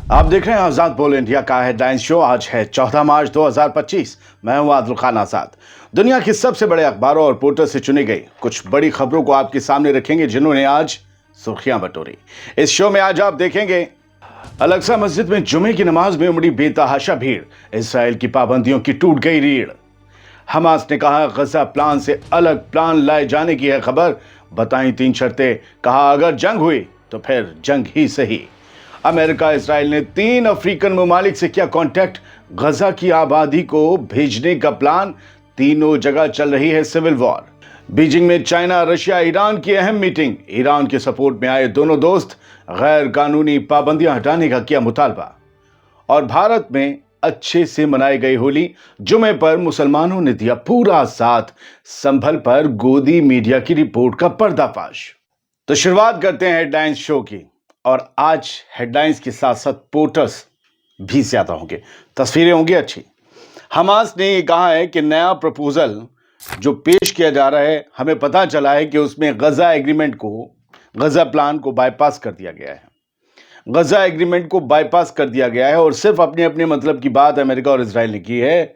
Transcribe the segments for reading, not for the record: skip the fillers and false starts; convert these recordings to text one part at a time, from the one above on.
आप देख रहे हैं आजाद बोल इंडिया का हेडलाइन शो। आज है 14 मार्च 2025। मैं हूं आदिल खान आजाद। दुनिया के सबसे बड़े अखबारों और पोर्टल से चुनी गई कुछ बड़ी खबरों को आपके सामने रखेंगे, जिन्होंने आज सुर्खियां बटोरी। इस शो में आज आप देखेंगे अल-अक्सा मस्जिद में जुमे की नमाज में उमड़ी बेतहाशा भीड़, इसराइल की पाबंदियों की टूट गई रीढ़। हमास ने कहा गजा प्लान से अलग प्लान लाए जाने की है खबर, बताई 3 शर्तें, कहा अगर जंग हुई तो फिर जंग ही सही। अमेरिका इसराइल ने 3 अफ्रीकन ममालिक से किया कांटेक्ट, गजा की आबादी को भेजने का प्लान, तीनों जगह चल रही है सिविल वॉर। बीजिंग में चाइना रशिया ईरान की अहम मीटिंग, ईरान के सपोर्ट में आए दोनों दोस्त, गैर कानूनी पाबंदियां हटाने का किया मुतालबा। और भारत में अच्छे से मनाई गई होली, जुमे पर मुसलमानों ने दिया पूरा साथ, संभल पर गोदी मीडिया की रिपोर्ट का पर्दाफाश। तो शुरुआत करते हैं हेडलाइंस शो की। और आज हेडलाइंस के साथ साथ पोर्टर्स भी ज्यादा होंगे, तस्वीरें होंगी अच्छी। हमास ने ये कहा है कि नया प्रपोजल जो पेश किया जा रहा है, हमें पता चला है कि उसमें गजा एग्रीमेंट को, गजा प्लान को बाईपास कर दिया गया है। गजा एग्रीमेंट को बाईपास कर दिया गया है और सिर्फ अपने अपने मतलब की बात अमेरिका और इजराइल ने की है,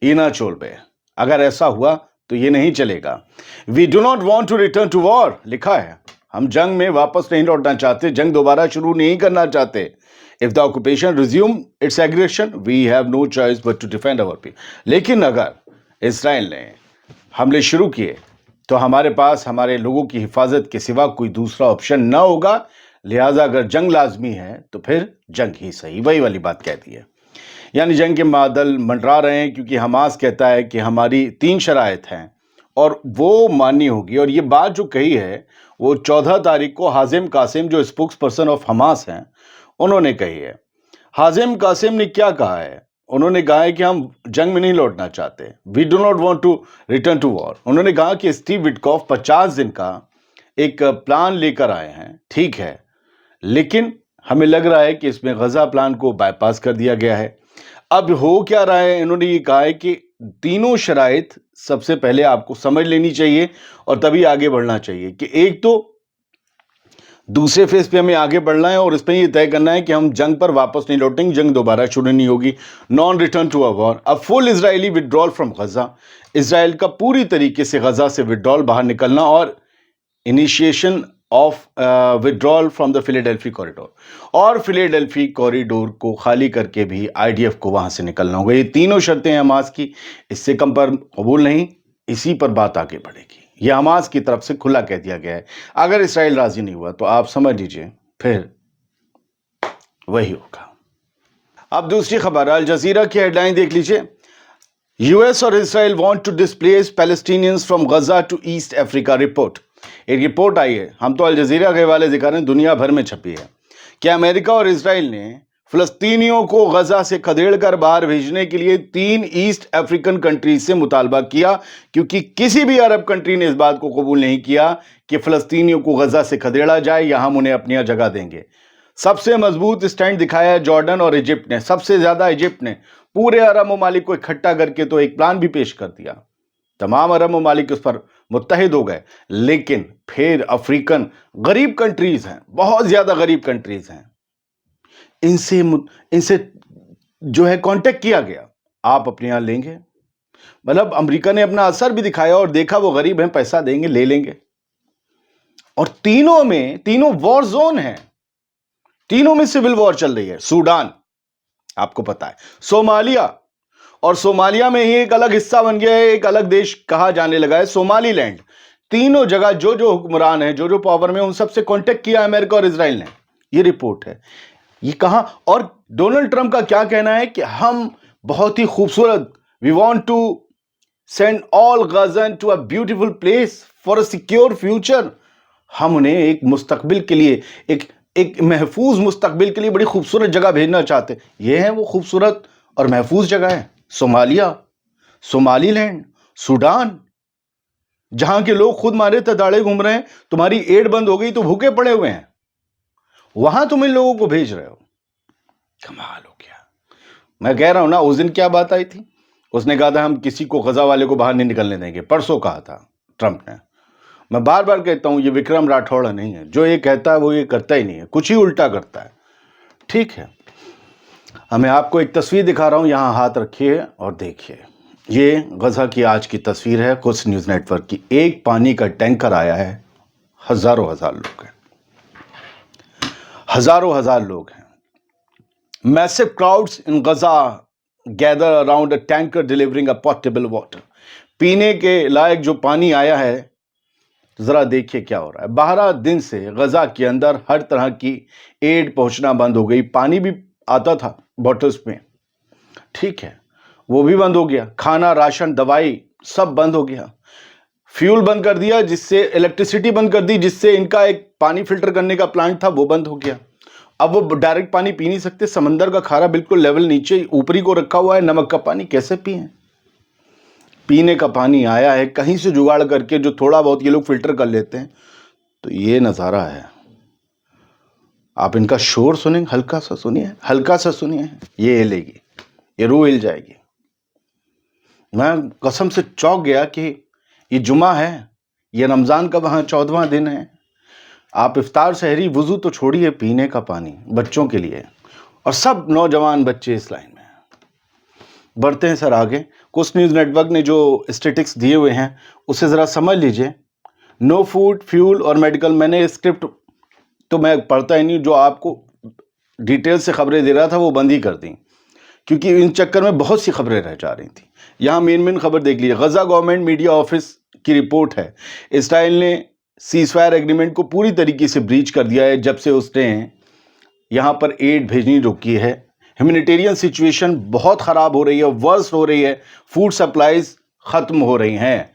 इना चोल पे। अगर ऐसा हुआ तो ये नहीं चलेगा। We do not want to return to war लिखा है, हम जंग में वापस नहीं लौटना चाहते, जंग दोबारा शुरू नहीं करना चाहते। If the occupation resume it's aggression we have no choice but to defend our people. लेकिन अगर इसराइल ने हमले शुरू किए तो हमारे पास हमारे लोगों की हिफाजत के सिवा कोई दूसरा ऑप्शन ना होगा, लिहाजा अगर जंग लाजमी है तो फिर जंग ही सही। वही वाली बात कहती है, यानी जंग के बादल मंडरा रहे हैं, क्योंकि हमास कहता है कि हमारी 3 शराइत हैं और वो माननी होगी। और ये बात जो कही है वो 14 तारीख को हाजिम कासिम, जो स्पोक्स पर्सन ऑफ हमास हैं, उन्होंने कही है। हाजिम कासिम ने क्या कहा है? उन्होंने कहा है कि हम जंग में नहीं लौटना चाहते, we do not want to return to war. उन्होंने कहा कि स्टीव विटकॉफ 50 दिन का एक प्लान लेकर आए हैं, ठीक है, लेकिन हमें लग रहा है कि इसमें गजा प्लान को बाईपास कर दिया गया है। अब हो क्या रहा है? इन्होंने ये कहा है कि तीनों शराइत सबसे पहले आपको समझ लेनी चाहिए और तभी आगे बढ़ना चाहिए। कि एक तो दूसरे फेज पे हमें आगे बढ़ना है और इस पे ये तय करना है कि हम जंग पर वापस नहीं लौटेंगे, जंग दोबारा शुरू नहीं होगी। Non return to a war, a full Israeli withdrawal from Gaza, Israel का पूरी तरीके से गजा से विड्रॉल, बाहर निकलना, और initiation of withdrawal from the Philadelphi corridor, और फिलाडेल्फी कॉरिडोर को खाली करके भी आईडीएफ को वहां से निकलना होगा। ये तीनों शर्तें हैं हमास की, इससे कम पर कबूल नहीं, इसी पर बात आगे बढ़ेगी। यह हमास की तरफ से खुला कह दिया गया है। अगर इसराइल राजी नहीं हुआ तो आप समझ लीजिए फिर वही होगा। अब दूसरी खबर, अल जजीरा की हेडलाइन देख लीजिए। यूएस और Israel want to displace Palestinians from Gaza to East Africa. Report, एक रिपोर्ट आई है, हम तो अल जजीरा के हवाले से कर रहे हैं, दुनिया भर में छपी है, कि अमेरिका और इसराइल ने फिलिस्तीनियों को गजा से खदेड़ कर बाहर भेजने के लिए 3 ईस्ट अफ्रीकन कंट्रीज से मुतालबा किया, क्योंकि किसी भी अरब कंट्री ने इस बात को कबूल नहीं किया कि फिलिस्तीनियों को गजा से खदेड़ा जाए या हम उन्हें अपनी जगह देंगे। सबसे मजबूत स्टैंड दिखाया है जॉर्डन और इजिप्ट ने, सबसे ज्यादा इजिप्ट ने। पूरे अरब ममालिक को इकट्ठा करके तो एक प्लान भी पेश कर दिया, तमाम अरब ममालिक उस पर मुत्तहिद हो गए। लेकिन फिर अफ्रीकन गरीब कंट्रीज हैं, बहुत ज्यादा गरीब कंट्रीज हैं, इनसे जो है कांटेक्ट किया गया, आप अपने यहां लेंगे। मतलब अमेरिका ने अपना असर भी दिखाया और देखा वो गरीब हैं, पैसा देंगे, ले लेंगे। और तीनों वॉर जोन है, तीनों में सिविल वॉर चल रही है। सूडान आपको पता है, सोमालिया, और सोमालिया में ही एक अलग हिस्सा बन गया है, एक अलग देश कहा जाने लगा है सोमालीलैंड। तीनों जगह जो जो हुक्मरान है, जो जो पावर में, उन सबसे कांटेक्ट किया अमेरिका और इजराइल ने। ये रिपोर्ट है, ये कहां। और डोनाल्ड ट्रंप का क्या कहना है कि हम बहुत ही खूबसूरत, we want to send all Gazans to a beautiful place for a secure future. हम उन्हें एक मुस्तकबिल के लिए, एक महफूज मुस्तकबिल के लिए बड़ी खूबसूरत जगह भेजना चाहते। ये है वो खूबसूरत और महफूज जगह है, सोमालिया, सोमालीलैंड, सूडान, जहां के लोग खुद मारे तदाड़े घूम रहे हैं। तुम्हारी एड बंद हो गई तो भूखे पड़े हुए हैं, वहां तुम इन लोगों को भेज रहे हो। कमाल हो गया। मैं कह रहा हूं ना, उस दिन क्या बात आई थी, उसने कहा था हम किसी को गजा वाले को बाहर नहीं निकलने देंगे, परसों कहा था ट्रंप ने। मैं बार बार कहता हूं, ये विक्रम राठौड़ नहीं है, जो ये कहता है वो ये करता ही नहीं है, कुछ ही उल्टा करता है। ठीक है, मैं आपको एक तस्वीर दिखा रहा हूं, यहां हाथ रखिए और देखिए। ये गजा की आज की तस्वीर है कुछ न्यूज़ नेटवर्क की। एक पानी का टैंकर आया है, हजारों हजार लोग हैं, हजारों हजार लोग हैं। Massive crowds in Gaza gather around a tanker delivering a portable water. पीने के लायक जो पानी आया है, जरा देखिए क्या हो रहा है। 12 दिन से गजा के अंदर हर तरह की एड पहुंचना बंद हो गई। पानी भी आता था बॉटल्स में, ठीक है, वो भी बंद हो गया। खाना, राशन, दवाई सब बंद हो गया। फ्यूल बंद कर दिया, जिससे इलेक्ट्रिसिटी बंद कर दी, जिससे इनका एक पानी फिल्टर करने का प्लांट था वो बंद हो गया। अब वो डायरेक्ट पानी पी नहीं सकते। समंदर का खारा बिल्कुल लेवल नीचे ऊपरी को रखा हुआ है, नमक का पानी कैसे पिए? पीने का पानी आया है कहीं से जुगाड़ करके, जो थोड़ा बहुत ये लोग फिल्टर कर लेते हैं। तो ये नज़ारा है। आप इनका शोर सुनेंगे, हल्का सा सुनिए, हल्का सा सुनिए, ये हिलेगी, ये रूह हिल जाएगी। मैं कसम से चौंक गया कि ये जुमा है, ये रमज़ान का वहाँ 14वां दिन है। आप इफ्तार, सहरी, वुज़ू तो छोड़िए, पीने का पानी बच्चों के लिए, और सब नौजवान बच्चे इस लाइन में बढ़ते हैं। सर आगे कुछ न्यूज़ नेटवर्क ने जो स्टेटिक्स दिए हुए हैं उसे ज़रा समझ लीजिए। नो फूड, फ्यूल और मेडिकल। मैंने स्क्रिप्ट तो मैं पढ़ता ही नहीं, जो आपको डिटेल से खबरें दे रहा था वो बंद ही कर दी, क्योंकि इन चक्कर में बहुत सी खबरें रह जा रही थी। यहाँ मेन खबर देख लीजिए। गजा गवर्नमेंट मीडिया ऑफिस की रिपोर्ट है, इसराइल ने सीजफायर एग्रीमेंट को पूरी तरीके से ब्रीच कर दिया है जब से उसने यहाँ पर एड भेजनी रोकी है। ह्यूमैनिटेरियन सिचुएशन बहुत ख़राब हो रही है, वर्स्ट हो रही है, फूड सप्लाईज ख़त्म हो रही हैं।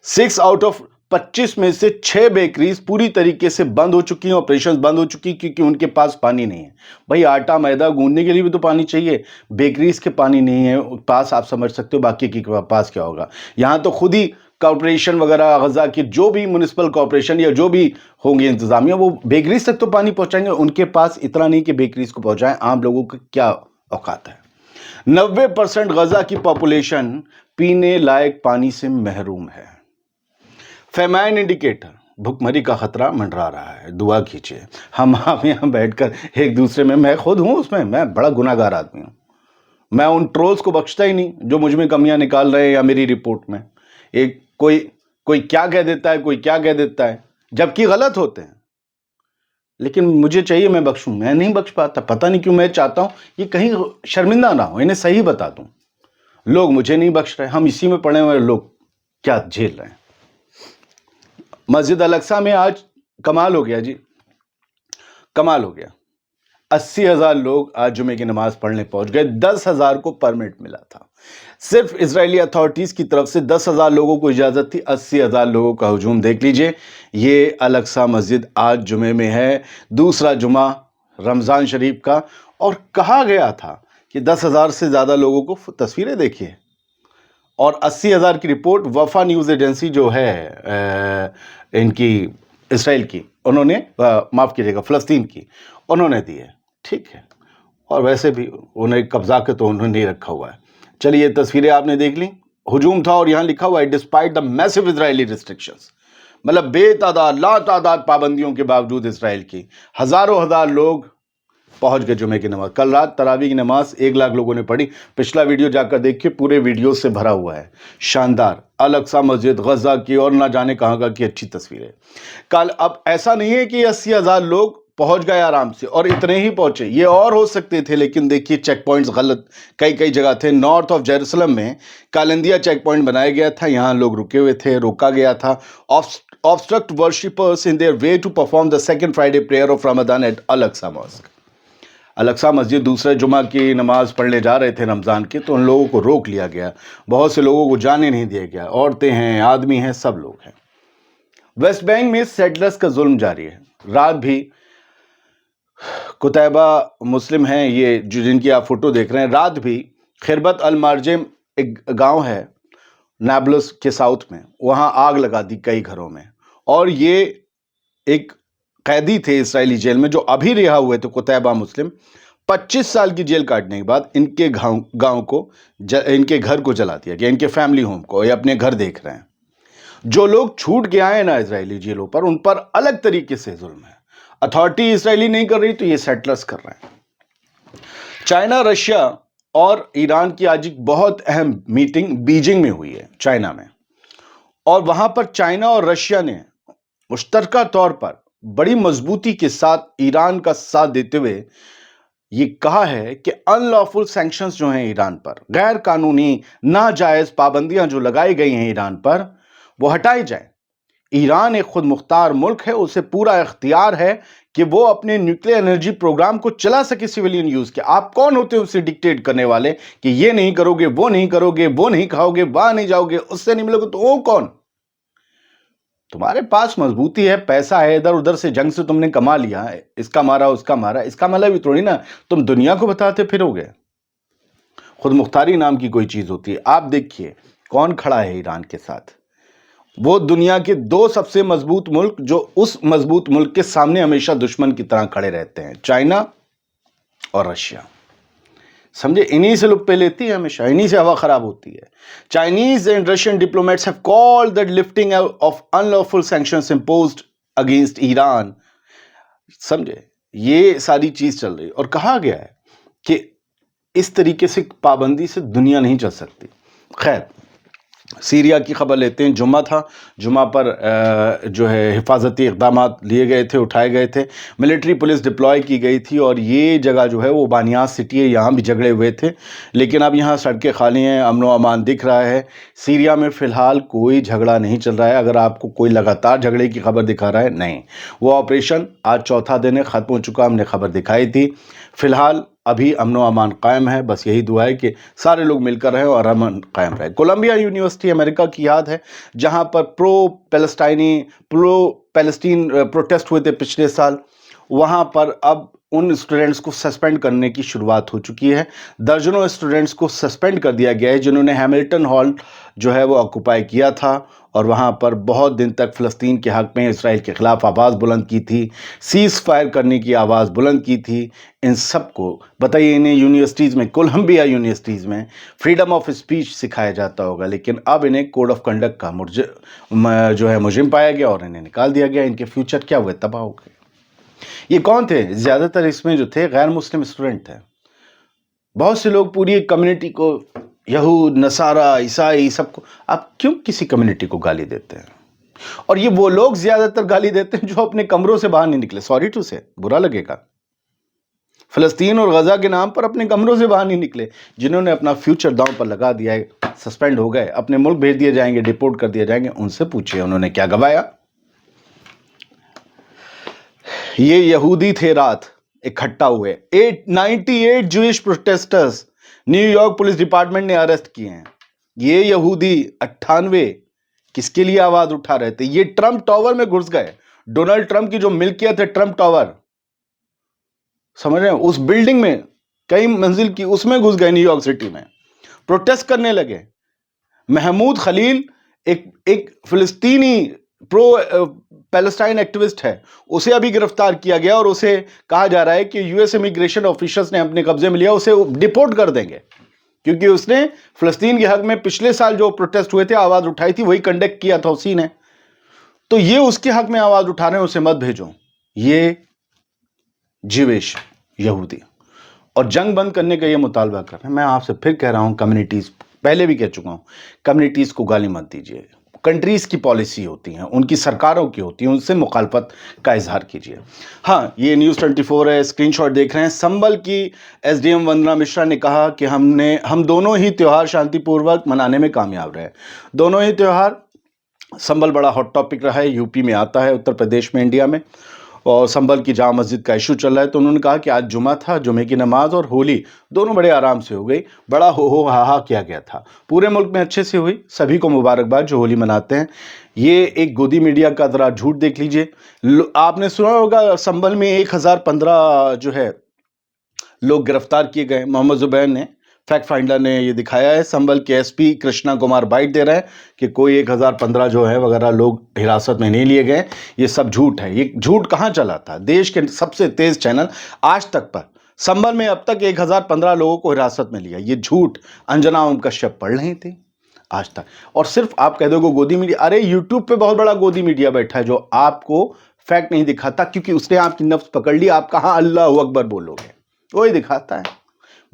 6 आउट ऑफ 25 में से 6 बेकरीज पूरी तरीके से बंद हो चुकी हैं, ऑपरेशंस बंद हो चुकी, क्योंकि उनके पास पानी नहीं है। भाई आटा मैदा गूंदने के लिए भी तो पानी चाहिए, बेकरीज के पानी नहीं है पास, आप समझ सकते हो बाकी के पास क्या होगा। यहाँ तो खुद ही कॉरपोरेशन वगैरह गजा की जो भी म्यूनिसिपल कॉरपोरेशन या जो भी होंगी इंतजामिया, वो बेकरीज तक तो पानी पहुंचाएंगे, उनके पास इतना नहीं कि बेकरीज को पहुंचाएं। आम लोगों का क्या औकात है। 90% गजा की पॉपुलेशन पीने लायक पानी से महरूम है। फेमाइन इंडिकेटर, भुखमरी का खतरा मंडरा रहा है। दुआ कीजिए। हम आप यहाँ बैठकर एक दूसरे में, मैं खुद हूँ उसमें, मैं बड़ा गुनाहगार आदमी हूँ। मैं उन ट्रोल्स को बख्शता ही नहीं जो मुझ में कमियां निकाल रहे हैं या मेरी रिपोर्ट में। एक कोई क्या कह देता है, कोई क्या कह देता है, जबकि गलत होते हैं, लेकिन मुझे चाहिए मैं बख्शूं, मैं नहीं बख्श पाता। पता नहीं क्यों। मैं चाहता हूं ये कहीं शर्मिंदा ना हो, इन्हें सही बता दूं। लोग मुझे नहीं बख्श रहे, हम इसी में पड़े हुए लोग क्या झेल रहे हैं। मस्जिद अल-अक्सा में आज कमाल हो गया जी, कमाल हो गया। 80,000 लोग आज जुमे की नमाज पढ़ने पहुंच गए। 10,000 को परमिट मिला था। सिर्फ इजरायली अथॉरिटीज की तरफ से 10,000 लोगों को इजाजत थी। 80,000 लोगों का हुजूम देख लीजिए। ये अल-अक्सा मस्जिद आज जुमे में है, दूसरा जुमा रमज़ान शरीफ का, और कहा गया था कि 10,000 से ज़्यादा लोगों को, तस्वीरें देखिए, और 80,000 की रिपोर्ट वफा न्यूज़ एजेंसी जो है इनकी इसराइल की, उन्होंने माफ़ कीजिएगा फ़लस्तीन की, उन्होंने दी है, ठीक है। और वैसे भी उन्हें कब्जा के तो उन्होंने नहीं रखा हुआ है। चलिए ये तस्वीरें आपने देख ली। हुजूम था और यहाँ लिखा हुआ है despite the massive Israeli restrictions, मतलब बेतादाद लातादाद पाबंदियों के बावजूद इसराइल की हज़ारों हज़ार लोग पहुंच गए जुमे की नमाज। कल रात तरावी की नमाज 1 लाख लोगों ने पढ़ी। पिछला वीडियो जाकर देखिए, पूरे वीडियो से भरा हुआ है। शानदार अल-अक्सा मस्जिद गजा की और ना जाने कहाँ की अच्छी तस्वीरें। कल अब ऐसा नहीं है कि 80,000 लोग पहुंच गए आराम से, और इतने ही पहुंचे, ये और हो सकते थे, लेकिन देखिए चेक पॉइंट्स गलत कई जगह थे। नॉर्थ ऑफ जेरूसलम में कालिंदिया चेक पॉइंट बनाया गया था, यहाँ लोग रुके हुए थे, रोका गया था। Obstruct worshippers in their way to perform the second Friday prayer of Ramzan at Al-Aqsa mosque. Al-Aqsa मस्जिद दूसरे जुमा की नमाज पढ़ने जा रहे थे रमज़ान के, तो उन लोगों को रोक लिया गया। बहुत से लोगों को जाने नहीं दिया गया, औरतें हैं, आदमी हैं, सब लोग हैं। वेस्ट बैंक में सेटलर्स का जुल्म जारी है। रात भी कुतैबा मुस्लिम हैं ये जो जिनकी आप फोटो देख रहे हैं, रात भी खिरबत अल मार्जेम एक गांव है नाब्लस के साउथ में, वहां आग लगा दी कई घरों में। और ये एक कैदी थे इस्राएली जेल में जो अभी रिहा हुए थे, कुतैबा मुस्लिम। 25 साल की जेल काटने के बाद इनके गांव को इनके घर को जला दिया गया, इनके फैमिली होम को। ये अपने घर देख रहे हैं। जो लोग छूट के आए ना इजरायली जेलों पर, उन पर अलग तरीके से जुल्म है। अथॉरिटी इजरायली नहीं कर रही तो ये सेटलर्स कर रहे हैं। चाइना, रशिया और ईरान की आज एक बहुत अहम मीटिंग बीजिंग में हुई है, चाइना में। और वहां पर चाइना और रशिया ने मुश्तरका तौर पर बड़ी मजबूती के साथ ईरान का साथ देते हुए ये कहा है कि अनलॉफुल सैंक्शंस जो हैं ईरान पर, गैर कानूनी नाजायज पाबंदियां जो लगाई गई हैं ईरान पर, वो हटाई जाए। ईरान एक खुद मुख्तार मुल्क है, उसे पूरा इख्तियार है कि वो अपने न्यूक्लियर एनर्जी प्रोग्राम को चला सके सिविलियन यूज के। आप कौन होते हैं उसे डिक्टेट करने वाले कि ये नहीं करोगे, वो नहीं करोगे, वो नहीं खाओगे, वहां नहीं जाओगे, उससे नहीं मिलोगे, तो वो कौन? तुम्हारे पास मजबूती है, पैसा है, इधर उधर से जंग से तुमने कमा लिया है, इसका मारा उसका मारा, इसका मतलब भी थोड़ी ना तुम दुनिया को बताते फिरोगे। खुद मुख्तारी नाम की कोई चीज होती है। आप देखिए कौन खड़ा है ईरान के साथ। वो दुनिया के दो सबसे मजबूत मुल्क जो उस मजबूत मुल्क के सामने हमेशा दुश्मन की तरह खड़े रहते हैं, चाइना और रशिया। समझे, इन्हीं से लुप्पे लेती है हमेशा, इन्हीं से हवा खराब होती है। Chinese and Russian diplomats have called the lifting of unlawful sanctions imposed against Iran. समझे, ये सारी चीज चल रही और कहा गया है कि इस तरीके से पाबंदी से दुनिया नहीं चल सकती। खैर, सीरिया की खबर लेते हैं। जुम्मा था, जुम्मा पर जो है हिफाजती इक़दाम लिए गए थे, उठाए गए थे, मिलिट्री पुलिस डिप्लॉय की गई थी और ये जगह जो है वो बानियास सिटी है, यहाँ भी झगड़े हुए थे, लेकिन अब यहाँ सड़कें खाली हैं, अमन व अमान दिख रहा है। सीरिया में फ़िलहाल कोई झगड़ा नहीं चल रहा है। अगर आपको कोई लगातार झगड़े की खबर दिखा रहा है, नहीं, वो ऑपरेशन आज चौथा दिन है, ख़त्म हो चुका, हमने खबर दिखाई थी। फ़िलहाल अभी अमन व अमान कायम है, बस यही दुआ है कि सारे लोग मिलकर रहें और अमन कायम रहे। कोलंबिया यूनिवर्सिटी अमेरिका की याद है, जहां पर प्रो पैलेस्टीन प्रोटेस्ट हुए थे पिछले साल, वहां पर अब उन स्टूडेंट्स को सस्पेंड करने की शुरुआत हो चुकी है। दर्जनों स्टूडेंट्स को सस्पेंड कर दिया गया है जिन्होंने हैमिल्टन हॉल जो है वो ऑक्यूपाई किया था और वहाँ पर बहुत दिन तक फ़लस्तीन के हक़ में इसराइल के ख़िलाफ़ आवाज़ बुलंद की थी, सीज़ फायर करने की आवाज़ बुलंद की थी। इन सब को बताइए, इन्हें यूनिवर्सिटीज़ में, कोलंबिया यूनिवर्सिटीज़ में फ्रीडम ऑफ स्पीच सिखाया जाता होगा, लेकिन अब इन्हें कोड ऑफ कंडक्ट का जो है मुजरिम पाया गया और इन्हें निकाल दिया गया। इनके फ्यूचर क्या हुए, तबाह हो गए। ये कौन थे? ज़्यादातर इसमें जो थे गैर मुस्लिम स्टूडेंट थे। बहुत से लोग पूरी कम्युनिटी को, यहूद, नसारा, ईसाई, सबको, आप क्यों किसी कम्युनिटी को गाली देते हैं? और ये वो लोग ज़्यादातर गाली देते हैं जो अपने कमरों से बाहर नहीं निकले। सॉरी टू से, बुरा लगेगा, फ़लस्तीन और गज़ा के नाम पर अपने कमरों से बाहर नहीं निकले, जिन्होंने अपना फ्यूचर दांव पर लगा दिया है, सस्पेंड हो गए, अपने मुल्क भेज दिए जाएंगे, डिपोर्ट कर दिए जाएंगे। उनसे पूछिए उन्होंने क्या गवाया। ये यहूदी थे, रात इकट्ठा हुए 98 Jewish protesters New York police department ने अरेस्ट किए हैं। ये यहूदी 98 किसके लिए आवाज उठा रहे थे? ये ट्रंप टावर में घुस गए। डोनाल्ड ट्रंप की जो मिल्कियत है ट्रंप टावर, समझ रहे हैं, उस बिल्डिंग में कई मंजिल की, उसमें घुस गए न्यूयॉर्क सिटी में, प्रोटेस्ट करने लगे। महमूद खलील एक फिलिस्तीनी प्रो पैलेस्टाइन एक्टिविस्ट है, उसे अभी गिरफ्तार किया गया और उसे कहा जा रहा है कि यूएस इमिग्रेशन ऑफिसर्स ने अपने कब्जे में लिया, उसे डिपोर्ट कर देंगे, क्योंकि उसने फिलिस्तीन के हक में पिछले साल जो प्रोटेस्ट हुए थे, आवाज उठाई थी, वही कंडक्ट किया था उसी ने। तो ये उसके हक में आवाज उठा रहे हैं, उसे मत भेजो। ये जीविश यहूदी और जंग बंद करने का ये मुतालबा कर रहे हैं। मैं आपसे फिर कह रहा हूं, कम्युनिटीज, पहले भी कह चुका हूं, कम्युनिटीज को गाली मत दीजिए। कंट्रीज की पॉलिसी होती हैं, उनकी सरकारों की होती हैं, उनसे मुखालफत का इजहार कीजिए। हाँ, ये न्यूज़ 24 है, स्क्रीनशॉट देख रहे हैं। संबल की एसडीएम वंदना मिश्रा ने कहा कि हम दोनों ही त्यौहार शांतिपूर्वक मनाने में कामयाब रहे। दोनों ही त्यौहार, संबल बड़ा हॉट टॉपिक रहा है, यूपी में आता है, उत्तर प्रदेश में, इंडिया में, और संबल की जामा मस्जिद का इशू चल रहा है। तो उन्होंने कहा कि आज जुमा था, जुमे की नमाज और होली दोनों बड़े आराम से हो गई, बड़ा हो हा किया गया था, पूरे मुल्क में अच्छे से हुई, सभी को मुबारकबाद जो होली मनाते हैं। ये एक गोदी मीडिया का ज़रा झूठ देख लीजिए। आपने सुना होगा संबल में 1015 जो है लोग गिरफ्तार किए गए। मोहम्मद जुबैर ने, फैक्ट फाइंडर ने ये दिखाया है। संबल के एसपी कृष्णा कुमार बाइट दे रहे हैं कि कोई 1015 जो है वगैरह लोग हिरासत में नहीं लिए गए। ये सब झूठ है। ये झूठ कहाँ चला था? देश के सबसे तेज चैनल आज तक पर संबल में अब तक 1015 लोगों को हिरासत में लिया। ये झूठ अंजना ओम कश्यप पढ़ रही थी आज तक। और सिर्फ आप कह दोगे गोदी मीडिया, अरे यूट्यूब पे बहुत बड़ा गोदी मीडिया बैठा है जो आपको फैक्ट नहीं दिखाता, क्योंकि उसने आपकी नफ्स पकड़ ली। आप कहाँ अल्लाह अकबर बोलोगे, वही दिखाता है।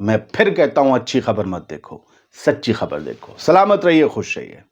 मैं फिर कहता हूं अच्छी खबर मत देखो, सच्ची खबर देखो। सलामत रहिए, खुश रहिए।